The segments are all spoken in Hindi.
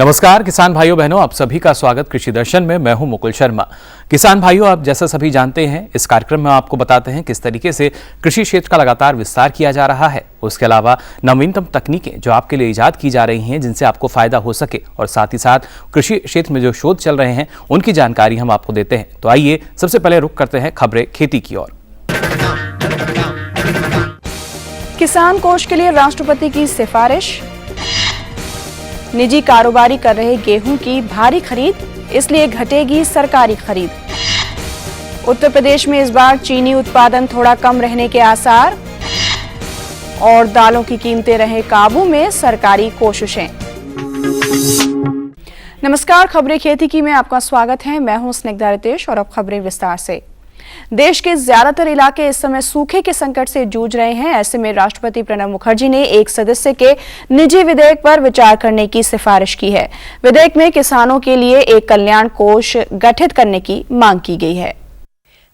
नमस्कार किसान भाइयों बहनों, आप सभी का स्वागत कृषि दर्शन में। मैं हूं मुकुल शर्मा। किसान भाइयों, आप जैसा सभी जानते हैं, इस कार्यक्रम में आपको बताते हैं किस तरीके से कृषि क्षेत्र का लगातार विस्तार किया जा रहा है। उसके अलावा नवीनतम तकनीकें जो आपके लिए इजाद की जा रही हैं, जिनसे आपको फायदा हो सके, और साथ ही साथ कृषि क्षेत्र में जो शोध चल रहे हैं उनकी जानकारी हम आपको देते हैं। तो आइए सबसे पहले रुख करते हैं खबरें खेती की ओर। किसान कोष के लिए राष्ट्रपति की सिफारिश। निजी कारोबारी कर रहे गेहूं की भारी खरीद, इसलिए घटेगी सरकारी खरीद। उत्तर प्रदेश में इस बार चीनी उत्पादन थोड़ा कम रहने के आसार, और दालों की कीमतें रहे काबू में, सरकारी कोशिशें। नमस्कार, खबरें खेती की में आपका स्वागत है। मैं हूं स्निग्धा रितेश और अब खबरें विस्तार से। देश के ज्यादातर इलाके इस समय सूखे के संकट से जूझ रहे हैं। ऐसे में राष्ट्रपति प्रणब मुखर्जी ने एक सदस्य के निजी विधेयक पर विचार करने की सिफारिश की है। विधेयक में किसानों के लिए एक कल्याण कोष गठित करने की मांग की गई है।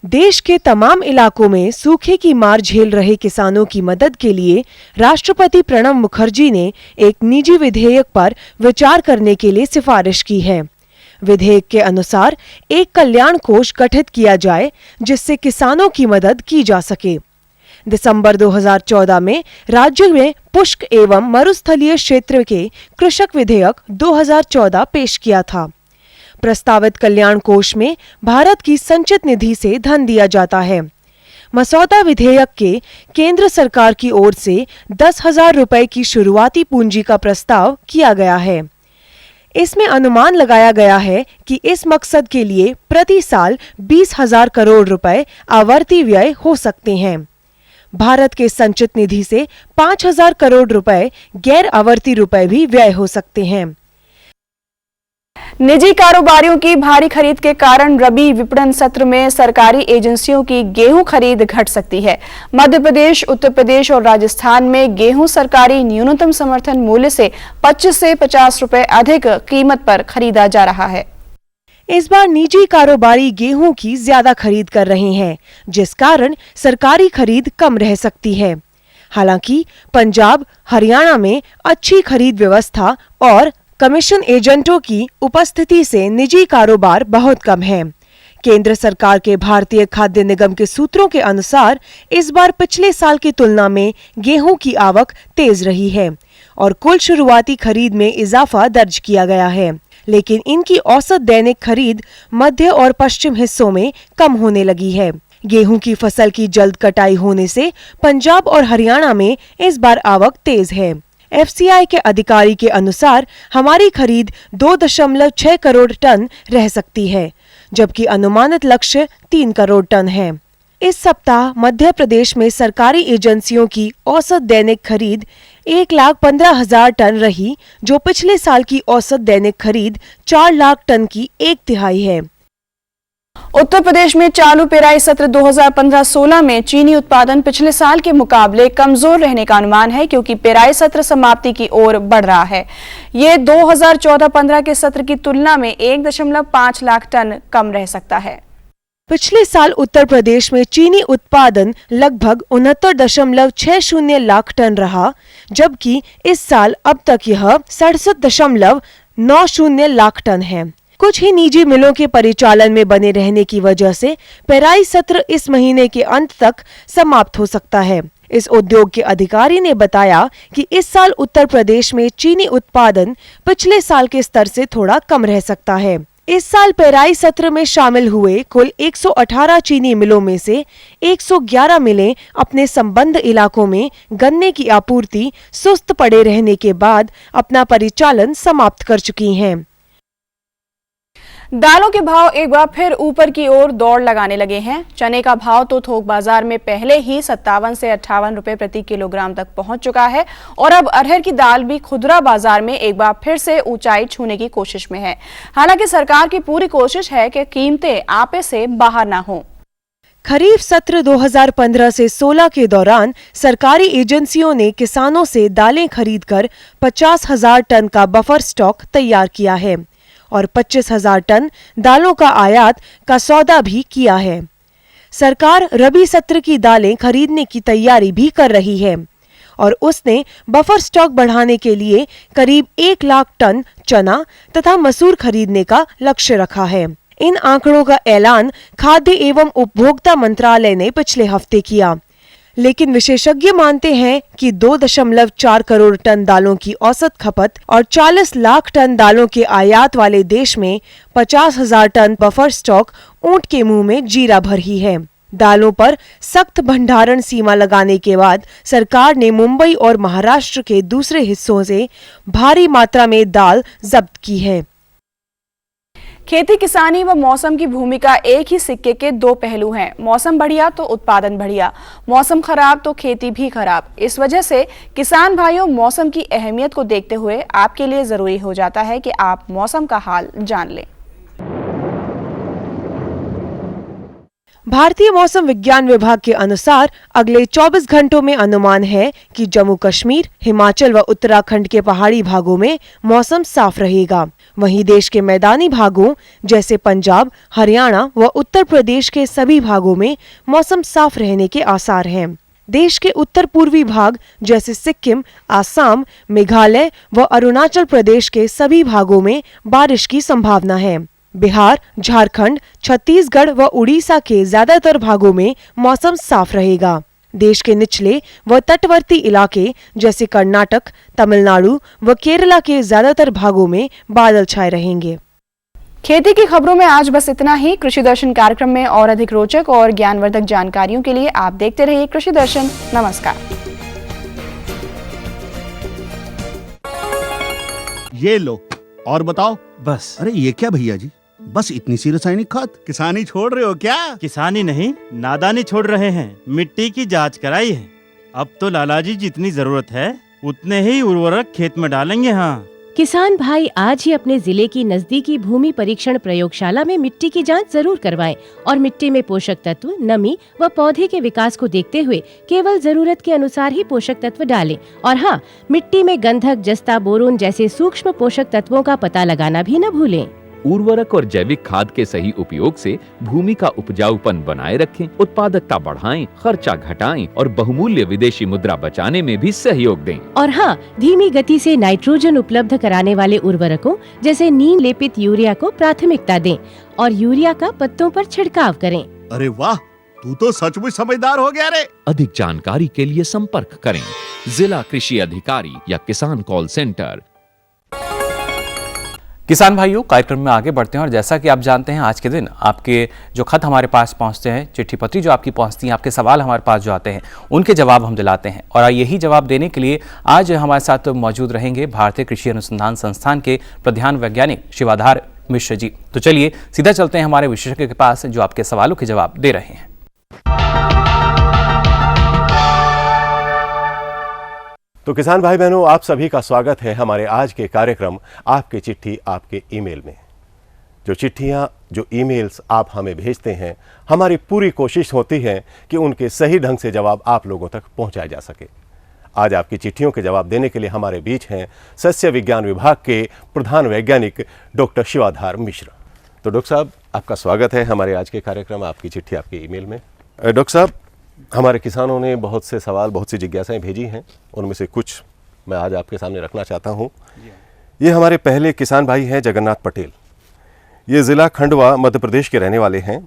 देश के तमाम इलाकों में सूखे की मार झेल रहे किसानों की मदद के लिए राष्ट्रपति प्रणब मुखर्जी ने एक निजी विधेयक पर विचार करने के लिए सिफारिश की है। विधेयक के अनुसार एक कल्याण कोष गठित किया जाए जिससे किसानों की मदद की जा सके। दिसंबर 2014 में राज्य में पुष्क एवं मरुस्थलीय क्षेत्र के कृषक विधेयक 2014 पेश किया था। प्रस्तावित कल्याण कोष में भारत की संचित निधि से धन दिया जाता है। मसौदा विधेयक के केंद्र सरकार की ओर से 10,000 रुपए की शुरुआती पूंजी का प्रस्ताव किया गया है। इसमें अनुमान लगाया गया है कि इस मकसद के लिए प्रति साल 20,000 करोड़ रुपए आवर्ती व्यय हो सकते हैं। भारत के संचित निधि से 5,000 करोड़ रुपए गैर आवर्ती रुपए भी व्यय हो सकते हैं। निजी कारोबारियों की भारी खरीद के कारण रबी विपणन सत्र में सरकारी एजेंसियों की गेहूं खरीद घट सकती है। मध्य प्रदेश, उत्तर प्रदेश और राजस्थान में गेहूं सरकारी न्यूनतम समर्थन मूल्य से 25 से 50 रुपए अधिक कीमत पर खरीदा जा रहा है। इस बार निजी कारोबारी गेहूं की ज्यादा खरीद कर रहे हैं, जिस कारण सरकारी खरीद कम रह सकती है। हालांकि पंजाब, हरियाणा में अच्छी खरीद व्यवस्था और कमीशन एजेंटों की उपस्थिति से निजी कारोबार बहुत कम है। केंद्र सरकार के भारतीय खाद्य निगम के सूत्रों के अनुसार इस बार पिछले साल की तुलना में गेहूं की आवक तेज रही है और कुल शुरुआती खरीद में इजाफा दर्ज किया गया है, लेकिन इनकी औसत दैनिक खरीद मध्य और पश्चिम हिस्सों में कम होने लगी है। गेहूं की फसल की जल्द कटाई होने से पंजाब और हरियाणा में इस बार आवक तेज है। एफसीआई के अधिकारी के अनुसार हमारी खरीद 2.6 करोड़ टन रह सकती है, जबकि अनुमानित लक्ष्य 3 करोड़ टन है। इस सप्ताह मध्य प्रदेश में सरकारी एजेंसियों की औसत दैनिक खरीद 1,15,000 टन रही, जो पिछले साल की औसत दैनिक खरीद 4 लाख टन की 1/3 है। उत्तर प्रदेश में चालू पेराई सत्र 2015-16 में चीनी उत्पादन पिछले साल के मुकाबले कमजोर रहने का अनुमान है, क्योंकि पेराई सत्र समाप्ति की ओर बढ़ रहा है। ये 2014-15 के सत्र की तुलना में 1.5 लाख टन कम रह सकता है। पिछले साल उत्तर प्रदेश में चीनी उत्पादन लगभग 69.60 लाख टन रहा, जबकि इस साल अब तक यह 67.90 लाख टन है। कुछ ही निजी मिलों के परिचालन में बने रहने की वजह से पेराई सत्र इस महीने के अंत तक समाप्त हो सकता है। इस उद्योग के अधिकारी ने बताया कि इस साल उत्तर प्रदेश में चीनी उत्पादन पिछले साल के स्तर से थोड़ा कम रह सकता है। इस साल पेराई सत्र में शामिल हुए कुल 118 चीनी मिलों में से 111 मिलें अपने संबद्ध इलाकों में गन्ने की आपूर्ति सुस्त पड़े रहने के बाद अपना परिचालन समाप्त कर चुकी हैं। दालों के भाव एक बार फिर ऊपर की ओर दौड़ लगाने लगे हैं। चने का भाव तो थोक बाजार में पहले ही 57 से 58 रुपए प्रति किलोग्राम तक पहुंच चुका है, और अब अरहर की दाल भी खुदरा बाजार में एक बार फिर से ऊंचाई छूने की कोशिश में है। हालांकि सरकार की पूरी कोशिश है कि कीमतें आपे से बाहर ना हो। खरीफ सत्र 2015 से 16 के दौरान सरकारी एजेंसियों ने किसानों से दालें खरीदकर 50,000 टन का बफर स्टॉक तैयार किया है और 25,000 टन दालों का आयात का सौदा भी किया है। सरकार रबी सत्र की दालें खरीदने की तैयारी भी कर रही है और उसने बफर स्टॉक बढ़ाने के लिए करीब 1 लाख टन चना तथा मसूर खरीदने का लक्ष्य रखा है। इन आंकड़ों का ऐलान खाद्य एवं उपभोक्ता मंत्रालय ने पिछले हफ्ते किया, लेकिन विशेषज्ञ मानते हैं कि 2.4 करोड़ टन दालों की औसत खपत और 40 लाख टन दालों के आयात वाले देश में 50,000 टन बफर स्टॉक ऊंट के मुंह में जीरा भर ही है। दालों पर सख्त भंडारण सीमा लगाने के बाद सरकार ने मुंबई और महाराष्ट्र के दूसरे हिस्सों से भारी मात्रा में दाल जब्त की है। खेती किसानी व मौसम की भूमिका एक ही सिक्के के दो पहलू हैं। मौसम बढ़िया तो उत्पादन बढ़िया, मौसम खराब तो खेती भी खराब। इस वजह से किसान भाइयों, मौसम की अहमियत को देखते हुए आपके लिए जरूरी हो जाता है कि आप मौसम का हाल जान लें। भारतीय मौसम विज्ञान विभाग के अनुसार अगले 24 घंटों में अनुमान है कि जम्मू कश्मीर, हिमाचल व उत्तराखंड के पहाड़ी भागों में मौसम साफ रहेगा। वहीं देश के मैदानी भागों जैसे पंजाब, हरियाणा व उत्तर प्रदेश के सभी भागों में मौसम साफ रहने के आसार हैं। देश के उत्तर पूर्वी भाग जैसे सिक्किम, आसाम, मेघालय व अरुणाचल प्रदेश के सभी भागों में बारिश की संभावना है। बिहार, झारखंड, छत्तीसगढ़ व उड़ीसा के ज्यादातर भागों में मौसम साफ रहेगा। देश के निचले व तटवर्ती इलाके जैसे कर्नाटक, तमिलनाडु व केरला के ज्यादातर भागों में बादल छाए रहेंगे। खेती की खबरों में आज बस इतना ही। कृषि दर्शन कार्यक्रम में और अधिक रोचक और ज्ञानवर्धक जानकारियों के लिए आप देखते रहिए कृषि दर्शन। नमस्कार। ये लो और बताओ। बस। अरे ये क्या भैया जी, बस इतनी सी रासायनिक खाद? किसानी छोड़ रहे हो क्या? किसानी नहीं, नादानी छोड़ रहे हैं। मिट्टी की जांच कराई है। अब तो लालाजी जितनी जरूरत है उतने ही उर्वरक खेत में डालेंगे। हाँ, किसान भाई आज ही अपने जिले की नजदीकी भूमि परीक्षण प्रयोगशाला में मिट्टी की जांच जरूर करवाएं और मिट्टी में पोषक तत्व, नमी व पौधे के विकास को देखते हुए केवल जरूरत के अनुसार ही पोषक तत्व डालें। और हाँ, मिट्टी में गंधक, जस्ता, बोरोन जैसे सूक्ष्म पोषक तत्वों का पता लगाना भी न भूलें। उर्वरक और जैविक खाद के सही उपयोग से भूमि का उपजाऊपन बनाए रखें, उत्पादकता बढ़ाएं, खर्चा घटाएं और बहुमूल्य विदेशी मुद्रा बचाने में भी सहयोग दें। और हाँ, धीमी गति से नाइट्रोजन उपलब्ध कराने वाले उर्वरकों जैसे नीम लेपित यूरिया को प्राथमिकता दें और यूरिया का पत्तों पर छिड़काव करें। अरे वाह, तू तो सचमुच समझदार हो गया रे। अधिक जानकारी के लिए संपर्क करें जिला कृषि अधिकारी या किसान कॉल सेंटर। किसान भाइयों, कार्यक्रम में आगे बढ़ते हैं और जैसा कि आप जानते हैं, आज के दिन आपके जो खत हमारे पास पहुंचते हैं, चिट्ठी पत्री जो आपकी पहुंचती हैं, आपके सवाल हमारे पास जो आते हैं, उनके जवाब हम दिलाते हैं। और यही जवाब देने के लिए आज हमारे साथ मौजूद रहेंगे भारतीय कृषि अनुसंधान संस्थान के प्रधान वैज्ञानिक शिवाधार मिश्र जी। तो चलिए सीधा चलते हैं हमारे विशेषज्ञ के पास जो आपके सवालों के जवाब दे रहे हैं। तो किसान भाई बहनों, आप सभी का स्वागत है हमारे आज के कार्यक्रम आपकी चिट्ठी आपके ईमेल में। जो चिट्ठियां, जो ईमेल्स आप हमें भेजते हैं, हमारी पूरी कोशिश होती है कि उनके सही ढंग से जवाब आप लोगों तक पहुंचाया जा सके। आज आपकी चिट्ठियों के जवाब देने के लिए हमारे बीच हैं सस्य विज्ञान विभाग के प्रधान वैज्ञानिक डॉक्टर शिवाधार मिश्र। तो डॉक्टर साहब, आपका स्वागत है हमारे आज के कार्यक्रम आपकी चिट्ठी आपके ईमेल में। डॉक्टर साहब, हमारे किसानों ने बहुत से सवाल, बहुत सी जिज्ञासाएं भेजी हैं, उनमें से कुछ मैं आज आपके सामने रखना चाहता हूं। ये हमारे पहले किसान भाई हैं जगन्नाथ पटेल। ये ज़िला खंडवा मध्य प्रदेश के रहने वाले हैं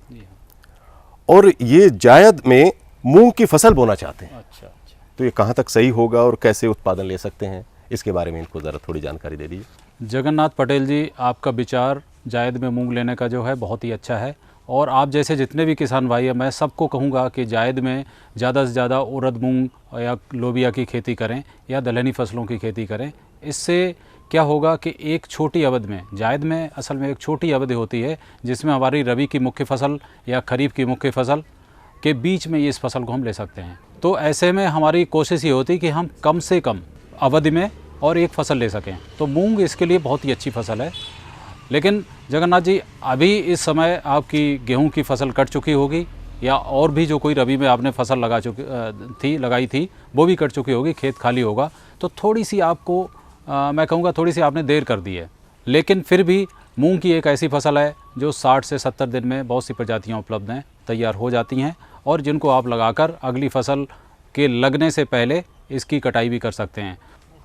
और ये जायद में मूंग की फसल बोना चाहते हैं। अच्छा। तो ये कहाँ तक सही होगा और कैसे उत्पादन ले सकते हैं, इसके बारे में इनको ज़रा थोड़ी जानकारी दे दीजिए। जगन्नाथ पटेल जी, आपका विचार जायद में मूंग लेने का जो है बहुत ही अच्छा है और आप जैसे जितने भी किसान भाई हैं, मैं सबको कहूँगा कि जायद में ज़्यादा से ज़्यादा उड़द, मूंग या लोबिया की खेती करें या दलहनी फसलों की खेती करें। इससे क्या होगा कि एक छोटी अवधि में, जायद में असल में एक छोटी अवधि होती है जिसमें हमारी रबी की मुख्य फसल या खरीफ की मुख्य फसल के बीच में इस फसल को हम ले सकते हैं। तो ऐसे में हमारी कोशिश ये होती है कि हम कम से कम अवधि में और एक फसल ले सकें। तो मूंग इसके लिए बहुत ही अच्छी फसल है। लेकिन जगन्नाथ जी, अभी इस समय आपकी गेहूं की फसल कट चुकी होगी या और भी जो कोई रबी में आपने फसल लगाई थी वो भी कट चुकी होगी, खेत खाली होगा। तो थोड़ी सी आपको मैं कहूँगा थोड़ी सी आपने देर कर दी है। लेकिन फिर भी मूंग की एक ऐसी फसल है जो 60 से 70 दिन में बहुत सी प्रजातियाँ उपलब्ध हैं, तैयार हो जाती हैं और जिनको आप लगाकर अगली फसल के लगने से पहले इसकी कटाई भी कर सकते हैं।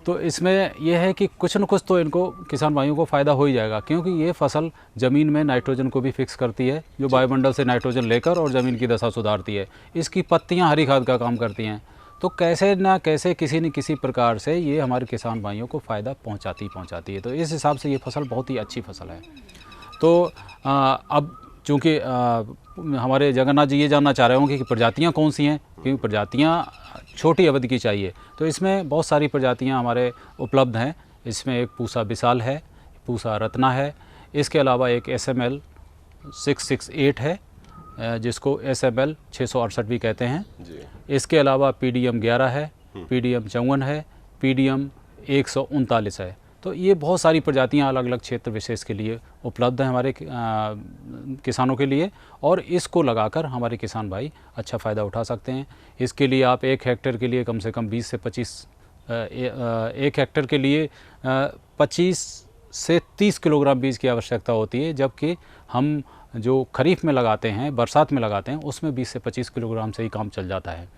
तो इसमें यह है कि कुछ न कुछ तो इनको किसान भाइयों को फ़ायदा हो ही जाएगा, क्योंकि ये फसल ज़मीन में नाइट्रोजन को भी फिक्स करती है, जो वायुमंडल से नाइट्रोजन लेकर और ज़मीन की दशा सुधारती है। इसकी पत्तियां हरी खाद का काम करती हैं। तो कैसे ना कैसे किसी न किसी प्रकार से ये हमारे किसान भाइयों को फ़ायदा पहुंचाती है। तो इस हिसाब से ये फसल बहुत ही अच्छी फसल है। तो अब चूँकि हमारे जगन्नाथ जी ये जानना चाह रहे होंगे कि प्रजातियाँ कौन सी हैं, क्योंकि प्रजातियाँ छोटी अवधि की चाहिए। तो इसमें बहुत सारी प्रजातियाँ हमारे उपलब्ध हैं। इसमें एक पूसा विशाल है, पूसा रत्ना है, इसके अलावा एक SML 668 है, जिसको SML 668 भी कहते हैं जी। इसके अलावा PDM 11 है, PDM 54 है, PDM 139 है। तो ये बहुत सारी प्रजातियां अलग अलग क्षेत्र विशेष के लिए उपलब्ध हैं हमारे किसानों के लिए, और इसको लगाकर हमारे किसान भाई अच्छा फ़ायदा उठा सकते हैं। इसके लिए आप 1 हेक्टेयर के लिए कम से कम 20 से 25 1 हेक्टेयर के लिए 25 से 30 किलोग्राम बीज की आवश्यकता होती है, जबकि हम जो खरीफ में लगाते हैं, बरसात में लगाते हैं, उसमें 20 से 25 किलोग्राम से ही काम चल जाता है।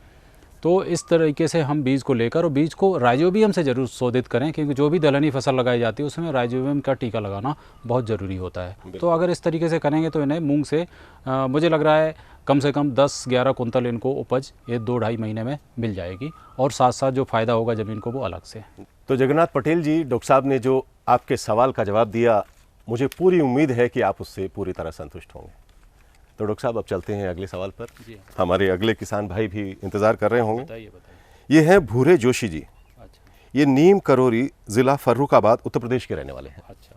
तो इस तरीके से हम बीज को लेकर, और बीज को राइजोबियम से ज़रूर शोधित करें, क्योंकि जो भी दलहनी फसल लगाई जाती है उसमें राइजोबियम का टीका लगाना बहुत ज़रूरी होता है। तो अगर इस तरीके से करेंगे तो इन्हें मूंग से मुझे लग रहा है कम से कम 10-11 कुंतल इनको उपज ये 2-2.5 महीने में मिल जाएगी, और साथ साथ जो फ़ायदा होगा ज़मीन को वो अलग से। तो जगन्नाथ पटेल जी, डॉक्टर साहब ने जो आपके सवाल का जवाब दिया, मुझे पूरी उम्मीद है कि आप उससे पूरी तरह संतुष्ट होंगे। तो डॉक्टर साहब अब चलते हैं अगले सवाल पर। हमारे अगले किसान भाई भी इंतज़ार कर रहे होंगे। बताइए। ये हैं भूरे जोशी जी। अच्छा। ये नीम करौरी ज़िला फर्रुखाबाद उत्तर प्रदेश के रहने वाले हैं। अच्छा।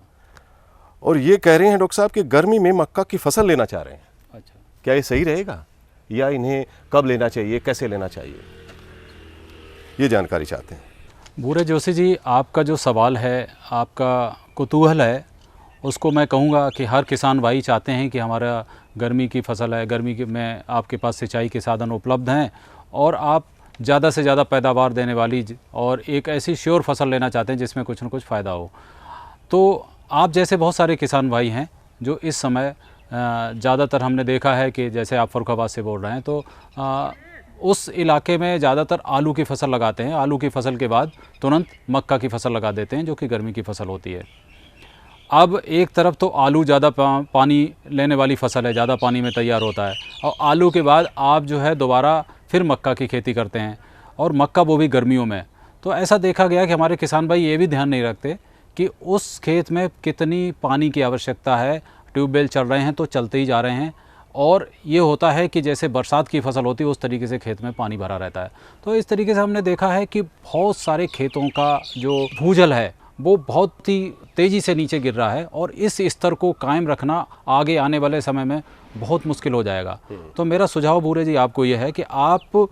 और ये कह रहे हैं डॉक्टर साहब कि गर्मी में मक्का की फसल लेना चाह रहे हैं। अच्छा। क्या ये सही रहेगा, या इन्हें कब लेना चाहिए, कैसे लेना चाहिए, ये जानकारी चाहते हैं। भूरे जोशी जी, आपका जो सवाल है, आपका कुतूहल है, उसको मैं कहूँगा कि हर किसान भाई चाहते हैं कि हमारा गर्मी की फसल है, गर्मी के में आपके पास सिंचाई के साधन उपलब्ध हैं, और आप ज़्यादा से ज़्यादा पैदावार देने वाली और एक ऐसी श्योर फसल लेना चाहते हैं जिसमें कुछ न कुछ फ़ायदा हो। तो आप जैसे बहुत सारे किसान भाई हैं जो इस समय ज़्यादातर हमने देखा है कि जैसे आप फर्रुखाबाद से बोल रहे हैं, तो उस इलाके में ज़्यादातर आलू की फसल लगाते हैं। आलू की फसल के बाद तुरंत मक्का की फसल लगा देते हैं, जो कि गर्मी की फसल होती है। अब एक तरफ तो आलू ज़्यादा पानी लेने वाली फसल है, ज़्यादा पानी में तैयार होता है, और आलू के बाद आप जो है दोबारा फिर मक्का की खेती करते हैं, और मक्का वो भी गर्मियों में। तो ऐसा देखा गया कि हमारे किसान भाई ये भी ध्यान नहीं रखते कि उस खेत में कितनी पानी की आवश्यकता है। ट्यूबवेल चल रहे हैं तो चलते ही जा रहे हैं, और ये होता है कि जैसे बरसात की फसल होती है उस तरीके से खेत में पानी भरा रहता है। तो इस तरीके से हमने देखा है कि बहुत सारे खेतों का जो भूजल है वो बहुत ही तेज़ी से नीचे गिर रहा है, और इस स्तर को कायम रखना आगे आने वाले समय में बहुत मुश्किल हो जाएगा। तो मेरा सुझाव भूरे जी आपको यह है कि आप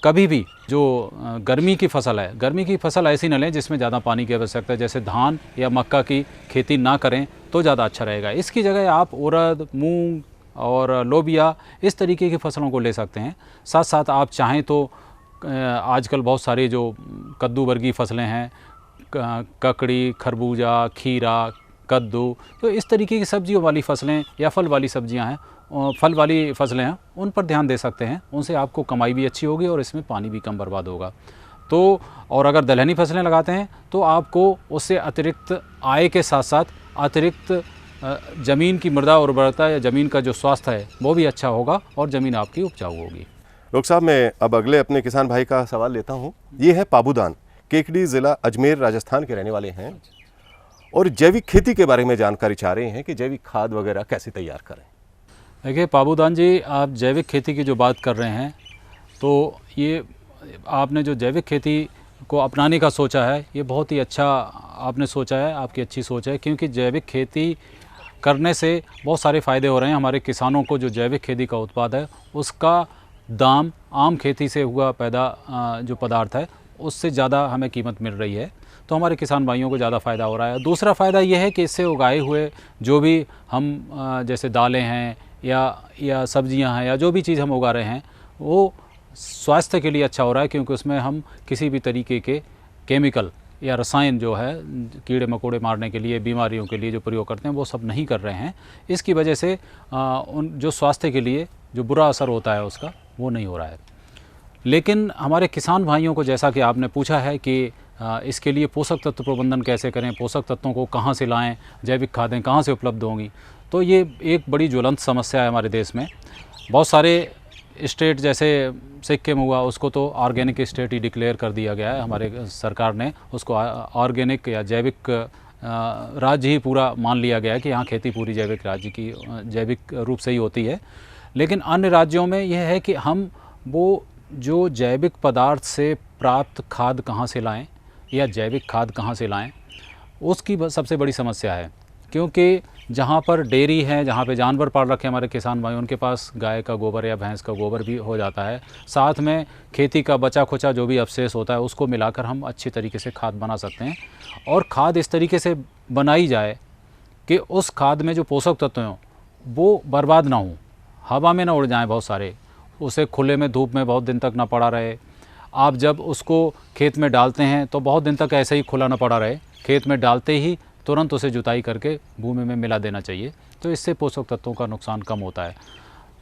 कभी भी जो गर्मी की फसल है, गर्मी की फसल ऐसी न लें जिसमें ज़्यादा पानी की आवश्यकता है, जैसे धान या मक्का की खेती ना करें तो ज़्यादा अच्छा रहेगा। इसकी जगह आप उड़द, मूंग और लोबिया इस तरीके की फसलों को ले सकते हैं। साथ साथ आप चाहें तो आजकल बहुत सारी जो कद्दू वर्गीय फसलें हैं, ककड़ी, खरबूजा, खीरा, कद्दू, तो इस तरीके की सब्जियों वाली फसलें या फल वाली सब्जियां हैं, फल वाली फसलें हैं, उन पर ध्यान दे सकते हैं। उनसे आपको कमाई भी अच्छी होगी और इसमें पानी भी कम बर्बाद होगा। तो और अगर दलहनी फसलें लगाते हैं तो आपको उससे अतिरिक्त आय के साथ साथ अतिरिक्त ज़मीन की मृदा उर्वरता या ज़मीन का जो स्वास्थ्य है वो भी अच्छा होगा, और ज़मीन आपकी उपजाऊ होगी। डॉक्टर साहब, मैं अब अगले अपने किसान भाई का सवाल लेता हूँ। ये है पाबूदान, केकड़ी ज़िला अजमेर राजस्थान के रहने वाले हैं, और जैविक खेती के बारे में जानकारी चाह रहे हैं कि जैविक खाद वगैरह कैसे तैयार करें। देखिए पाबूदान जी, आप जैविक खेती की जो बात कर रहे हैं, तो ये आपने जो जैविक खेती को अपनाने का सोचा है, ये बहुत ही अच्छा आपने सोचा है, आपकी अच्छी सोच है, क्योंकि जैविक खेती करने से बहुत सारे फ़ायदे हो रहे हैं। हमारे किसानों को जो जैविक खेती का उत्पाद है उसका दाम आम खेती से हुआ पैदा जो पदार्थ है उससे ज़्यादा हमें कीमत मिल रही है, तो हमारे किसान भाइयों को ज़्यादा फ़ायदा हो रहा है। दूसरा फ़ायदा ये है कि इससे उगाए हुए जो भी हम जैसे दालें हैं या सब्जियां हैं या जो भी चीज़ हम उगा रहे हैं वो स्वास्थ्य के लिए अच्छा हो रहा है, क्योंकि उसमें हम किसी भी तरीके के केमिकल या रसायन जो है कीड़े मकोड़े मारने के लिए, बीमारियों के लिए जो प्रयोग करते हैं वो सब नहीं कर रहे हैं। इसकी वजह से उन जो स्वास्थ्य के लिए जो बुरा असर होता है उसका वो नहीं हो रहा है। लेकिन हमारे किसान भाइयों को, जैसा कि आपने पूछा है कि इसके लिए पोषक तत्व प्रबंधन कैसे करें, पोषक तत्वों को कहाँ से लाएं, जैविक खादें कहाँ से उपलब्ध होंगी, तो ये एक बड़ी ज्वलंत समस्या है हमारे देश में। बहुत सारे स्टेट, जैसे सिक्किम हुआ, उसको तो ऑर्गेनिक स्टेट ही डिक्लेयर कर दिया गया है हमारे सरकार ने, उसको ऑर्गेनिक या जैविक राज्य ही पूरा मान लिया गया है कि यहाँ खेती पूरी जैविक राज्य की जैविक रूप से ही होती है। लेकिन अन्य राज्यों में यह है कि हम वो जो जैविक पदार्थ से प्राप्त खाद कहाँ से लाएं या जैविक खाद कहाँ से लाएं, उसकी सबसे बड़ी समस्या है। क्योंकि जहाँ पर डेयरी है, जहाँ पे जानवर पाल रखे हमारे किसान भाई, उनके पास गाय का गोबर या भैंस का गोबर भी हो जाता है, साथ में खेती का बचा खुचा जो भी अवशेष होता है उसको मिलाकर हम अच्छी तरीके से खाद बना सकते हैं। और खाद इस तरीके से बनाई जाए कि उस खाद में जो पोषक तत्व हों वो बर्बाद ना हो, हवा में ना उड़ जाएँ बहुत सारे, उसे खुले में धूप में बहुत दिन तक ना पड़ा रहे। आप जब उसको खेत में डालते हैं तो बहुत दिन तक ऐसे ही खुला ना पड़ा रहे, खेत में डालते ही तुरंत उसे जुताई करके भूमि में मिला देना चाहिए, तो इससे पोषक तत्वों का नुकसान कम होता है।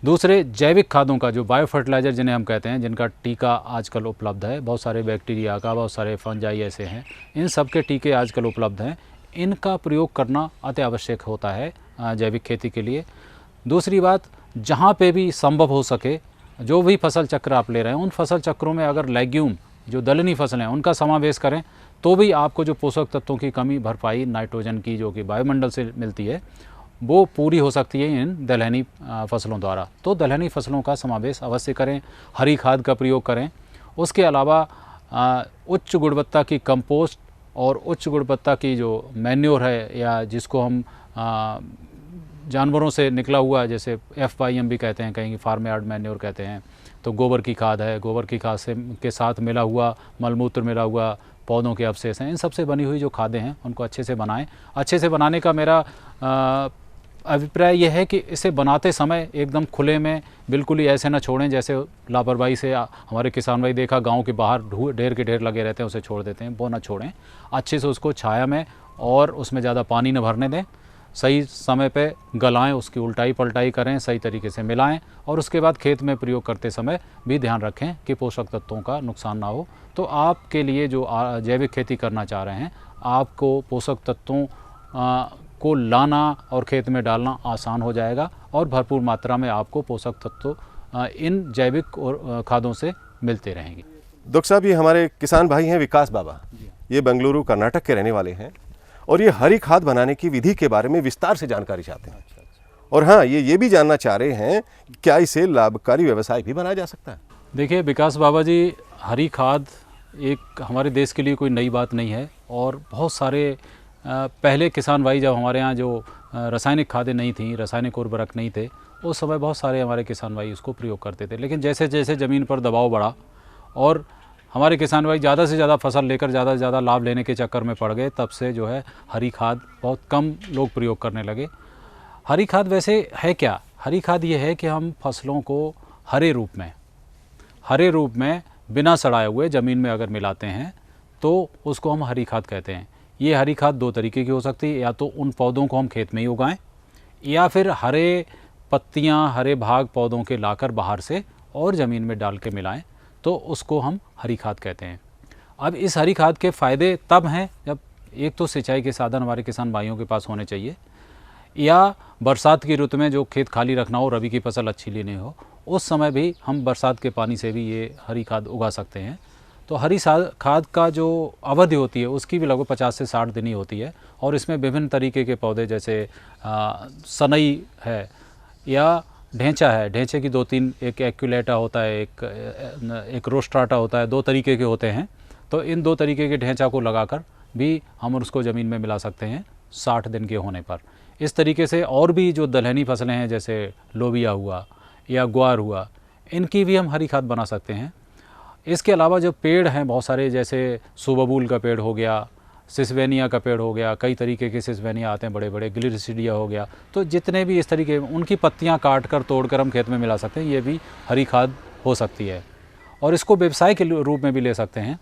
दूसरे, जैविक खादों का जो बायो फर्टिलाइज़र जिन्हें हम कहते हैं, जिनका टीका आजकल उपलब्ध है, बहुत सारे बैक्टीरिया का, बहुत सारे फंजाई ऐसे हैं, इन सब के टीके आजकल उपलब्ध हैं, इनका प्रयोग करना अति आवश्यक होता है जैविक खेती के लिए। दूसरी बात, जहाँ पे भी संभव हो सके, जो भी फसल चक्र आप ले रहे हैं उन फसल चक्रों में अगर लेग्यूम, जो दलहनी फसलें हैं, उनका समावेश करें तो भी आपको जो पोषक तत्वों की कमी भरपाई नाइट्रोजन की जो कि वायुमंडल से मिलती है वो पूरी हो सकती है इन दलहनी फसलों द्वारा। तो दलहनी फसलों का समावेश अवश्य करें, हरी खाद का प्रयोग करें। उसके अलावा उच्च गुणवत्ता की कंपोस्ट और उच्च गुणवत्ता की जो मैन्योर है, या जिसको हम जानवरों से निकला हुआ, जैसे FYM भी कहते हैं, कहीं फार्म यार्ड मैन्योर कहते हैं, तो गोबर की खाद है, गोबर की खाद से के साथ मिला हुआ मलमूत्र मिला हुआ पौधों के अवशेष हैं, इन सब से बनी हुई जो खादें हैं उनको अच्छे से बनाएं। अच्छे से बनाने का मेरा अभिप्राय यह है कि इसे बनाते समय एकदम खुले में बिल्कुल ही ऐसे ना छोड़ें जैसे लापरवाही से हमारे किसान भाई देखा गांव के बाहर ढेर के ढेर लगे रहते हैं, उसे छोड़ देते हैं, वो ना छोड़ें। अच्छे से उसको छाया में और उसमें ज़्यादा पानी न भरने दें, सही समय पे गलाएं, उसकी उल्टाई पलटाई करें, सही तरीके से मिलाएं, और उसके बाद खेत में प्रयोग करते समय भी ध्यान रखें कि पोषक तत्वों का नुकसान ना हो। तो आपके लिए जो जैविक खेती करना चाह रहे हैं, आपको पोषक तत्वों को लाना और खेत में डालना आसान हो जाएगा और भरपूर मात्रा में आपको पोषक तत्व इन जैविक और खादों से मिलते रहेंगे। डॉक्टर साहब, ये हमारे किसान भाई हैं विकास बाबा, ये बेंगलुरु कर्नाटक के रहने वाले हैं और ये हरी खाद बनाने की विधि के बारे में विस्तार से जानकारी चाहते हैं। और हाँ, ये भी जानना चाह रहे हैं क्या इसे लाभकारी व्यवसाय भी बनाया जा सकता है। देखिए विकास बाबा जी, हरी खाद एक हमारे देश के लिए कोई नई बात नहीं है, और बहुत सारे पहले किसान भाई, जब हमारे यहाँ जो रासायनिक खादें नहीं थी, रासायनिक उर्वरक नहीं थे, उस समय बहुत सारे हमारे किसान भाई उसको प्रयोग करते थे। लेकिन जैसे जैसे ज़मीन पर दबाव बढ़ा और हमारे किसान भाई ज़्यादा से ज़्यादा फसल लेकर ज़्यादा से ज़्यादा लाभ लेने के चक्कर में पड़ गए, तब से जो है हरी खाद बहुत कम लोग प्रयोग करने लगे। हरी खाद वैसे है क्या? हरी खाद ये है कि हम फसलों को हरे रूप में बिना सड़ाए हुए ज़मीन में अगर मिलाते हैं तो उसको हम हरी खाद कहते हैं। ये हरी खाद दो तरीके की हो सकती है, या तो उन पौधों को हम खेत में ही उगाएं, या फिर हरे पत्तियां, हरे भाग पौधों के लाकर बाहर से और ज़मीन में डाल के मिलाएं, तो उसको हम हरी खाद कहते हैं। अब इस हरी खाद के फ़ायदे तब हैं जब एक तो सिंचाई के साधन हमारे किसान भाइयों के पास होने चाहिए, या बरसात की ऋतु में जो खेत खाली रखना हो, रबी की फसल अच्छी लेनी हो, उस समय भी हम बरसात के पानी से भी ये हरी खाद उगा सकते हैं। तो हरी खाद का जो अवधि होती है उसकी भी लगभग 50 से 60 दिन ही होती है, और इसमें विभिन्न तरीके के पौधे, जैसे सनई है या ढेंचा है, ढेंचे की 2-3, एक एक्यूलेटा होता है, एक रोस्ट्राटा होता है, 2 तरीके के होते हैं। तो इन 2 तरीके के ढेंचा को लगाकर भी हम उसको ज़मीन में मिला सकते हैं 60 दिन के होने पर। इस तरीके से और भी जो दलहनी फसलें हैं, जैसे लोबिया हुआ या ग्वार हुआ, इनकी भी हम हरी खाद बना सकते हैं। इसके अलावा जो पेड़ हैं बहुत सारे, जैसे सुबबूल का पेड़ हो गया, सिसवेनिया का पेड़ हो गया, कई तरीके के सिसवेनिया आते हैं बड़े बड़े, ग्लिरिसिडिया हो गया, तो जितने भी इस तरीके, उनकी पत्तियां काट कर तोड़कर हम खेत में मिला सकते हैं, ये भी हरी खाद हो सकती है। और इसको व्यवसाय के रूप में भी ले सकते हैं।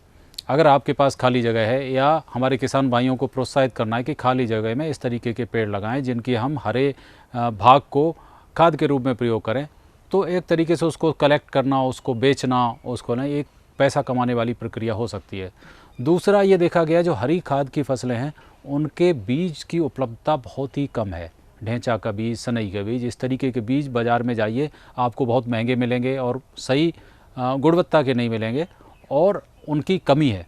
अगर आपके पास खाली जगह है, या हमारे किसान भाइयों को प्रोत्साहित करना है कि खाली जगह में इस तरीके के पेड़ लगाएं जिनकी हम हरे भाग को खाद के रूप में प्रयोग करें, तो एक तरीके से उसको कलेक्ट करना, उसको बेचना, उसको ना एक पैसा कमाने वाली प्रक्रिया हो सकती है। दूसरा ये देखा गया जो हरी खाद की फसलें हैं उनके बीज की उपलब्धता बहुत ही कम है। ढेंचा का बीज, सनई का बीज, इस तरीके के बीज बाज़ार में जाइए आपको बहुत महंगे मिलेंगे और सही गुणवत्ता के नहीं मिलेंगे और उनकी कमी है।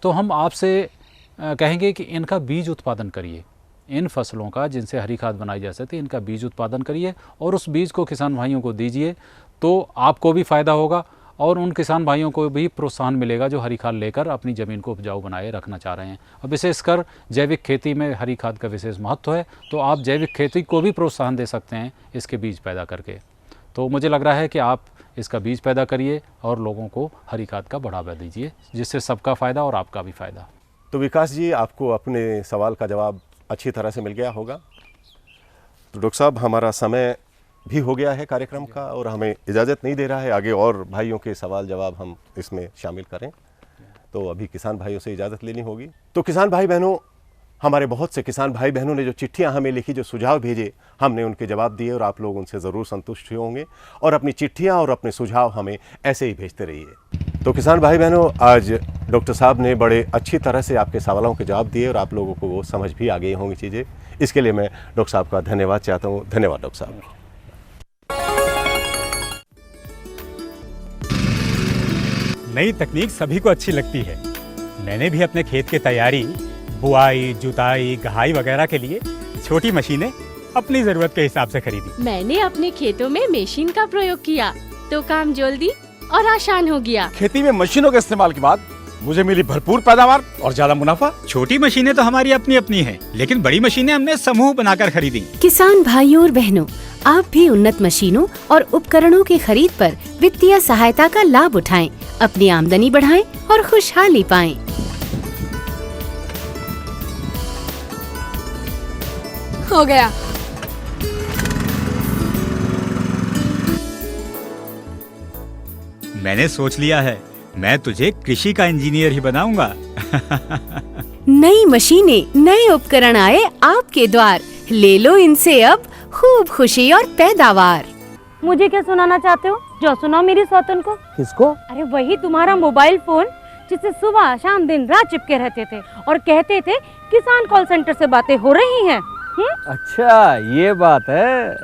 तो हम आपसे कहेंगे कि इनका बीज उत्पादन करिए, इन फसलों का जिनसे हरी खाद बनाई जा सकती है इनका बीज उत्पादन करिए और उस बीज को किसान भाइयों को दीजिए, तो आपको भी फ़ायदा होगा और उन किसान भाइयों को भी प्रोत्साहन मिलेगा जो हरी खाद लेकर अपनी ज़मीन को उपजाऊ बनाए रखना चाह रहे हैं। और विशेषकर जैविक खेती में हरी खाद का विशेष महत्व है, तो आप जैविक खेती को भी प्रोत्साहन दे सकते हैं इसके बीज पैदा करके। तो मुझे लग रहा है कि आप इसका बीज पैदा करिए और लोगों को हरी खाद का बढ़ावा दीजिए, जिससे सबका फ़ायदा और आपका भी फ़ायदा। तो विकास जी, आपको अपने सवाल का जवाब अच्छी तरह से मिल गया होगा। तो डॉक्टर साहब, हमारा समय भी हो गया है कार्यक्रम का और हमें इजाज़त नहीं दे रहा है आगे और भाइयों के सवाल जवाब हम इसमें शामिल करें, तो अभी किसान भाइयों से इजाज़त लेनी होगी। तो किसान भाई बहनों, हमारे बहुत से किसान भाई बहनों ने जो चिट्ठियां हमें लिखी, जो सुझाव भेजे, हमने उनके जवाब दिए और आप लोग उनसे ज़रूर संतुष्ट होंगे और अपनी चिट्ठियां और अपने सुझाव हमें ऐसे ही भेजते रहिए। तो किसान भाई बहनों, आज डॉक्टर साहब ने बड़े अच्छी तरह से आपके सवालों के जवाब दिए और आप लोगों को वो समझ भी आ गई होंगी चीज़ें। इसके लिए मैं डॉक्टर साहब का धन्यवाद चाहता हूँ। धन्यवाद डॉक्टर साहब। नई तकनीक सभी को अच्छी लगती है। मैंने भी अपने खेत की तैयारी, बुआई, जुताई, गहाई वगैरह के लिए छोटी मशीनें अपनी जरूरत के हिसाब से खरीदी। मैंने अपने खेतों में मशीन का प्रयोग किया तो काम जल्दी और आसान हो गया। खेती में मशीनों के इस्तेमाल के बाद मुझे मिली भरपूर पैदावार और ज्यादा मुनाफा। छोटी मशीनें तो हमारी अपनी अपनी हैं, लेकिन बड़ी मशीनें हमने समूह बनाकर खरीदी। किसान भाइयों और बहनों, आप भी उन्नत मशीनों और उपकरणों की खरीद पर वित्तीय सहायता का लाभ उठाएं, अपनी आमदनी बढ़ाएं और खुशहाली पाएं। हो गया। मैंने सोच लिया है, मैं तुझे कृषि का इंजीनियर ही बनाऊंगा। नई मशीनें, नए उपकरण आए आपके द्वार, ले लो इनसे अब खूब खुशी और पैदावार। मुझे क्या सुनाना चाहते हो? जो सुनाओ मेरी सौतन को। किसको? अरे वही तुम्हारा मोबाइल फोन जिससे सुबह शाम दिन रात चिपके रहते थे और कहते थे किसान कॉल सेंटर से बातें हो रही हैं। अच्छा, ये बात है।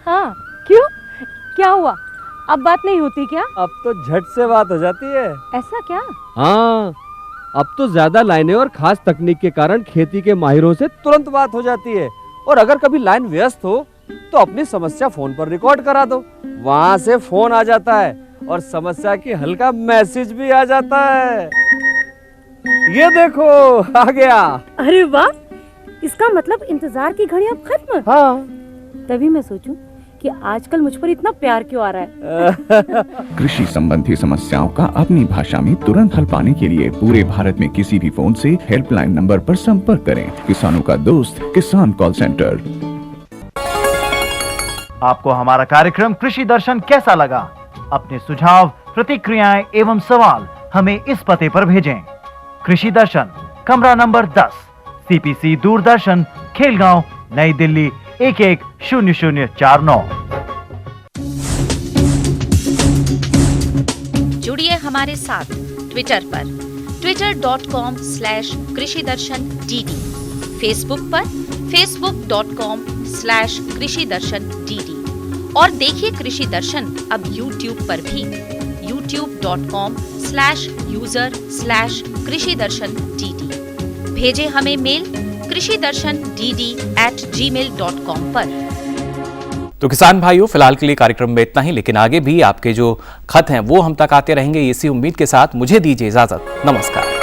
हाँ, क्यों? क्या हुआ? अब बात नहीं होती क्या? अब तो झट से बात हो जाती है। ऐसा क्या? हाँ, अब तो ज्यादा लाइनें और खास तकनीक के कारण खेती के माहिरों से तुरंत बात हो जाती है। और अगर कभी लाइन व्यस्त हो तो अपनी समस्या फोन पर रिकॉर्ड करा दो, वहाँ से फोन आ जाता है और समस्या की हल का मैसेज भी आ जाता है। ये देखो, आ गया। अरे वाह, इसका मतलब इंतजार की घड़ी अब खत्म। हाँ, तभी मैं सोचूं कि आजकल मुझ पर इतना प्यार क्यों आ रहा है। कृषि संबंधी समस्याओं का अपनी भाषा में तुरंत हल पाने के लिए पूरे भारत में किसी भी फोन से हेल्पलाइन नंबर पर संपर्क करें। किसानों का दोस्त किसान कॉल सेंटर। आपको हमारा कार्यक्रम कृषि दर्शन कैसा लगा? अपने सुझाव, प्रतिक्रियाएं एवं सवाल हमें इस पते पर भेजें। कृषि दर्शन, कमरा नंबर 10, CPC दूरदर्शन, खेलगांव, नई दिल्ली 110049। जुड़िए हमारे साथ ट्विटर पर twitter.com/कृषिदर्शन-DD, फेसबुक पर facebook.com/कृषिदर्शन-DD और देखिए कृषि दर्शन अब YouTube पर भी youtube.com/user/कृषिदर्शन-DD। भेजे हमें मेल कृषिदर्शन-DD@gmail.com पर। तो किसान भाइयों, फिलहाल के लिए कार्यक्रम में इतना ही, लेकिन आगे भी आपके जो खत हैं वो हम तक आते रहेंगे, इसी उम्मीद के साथ मुझे दीजिए इजाजत। नमस्कार।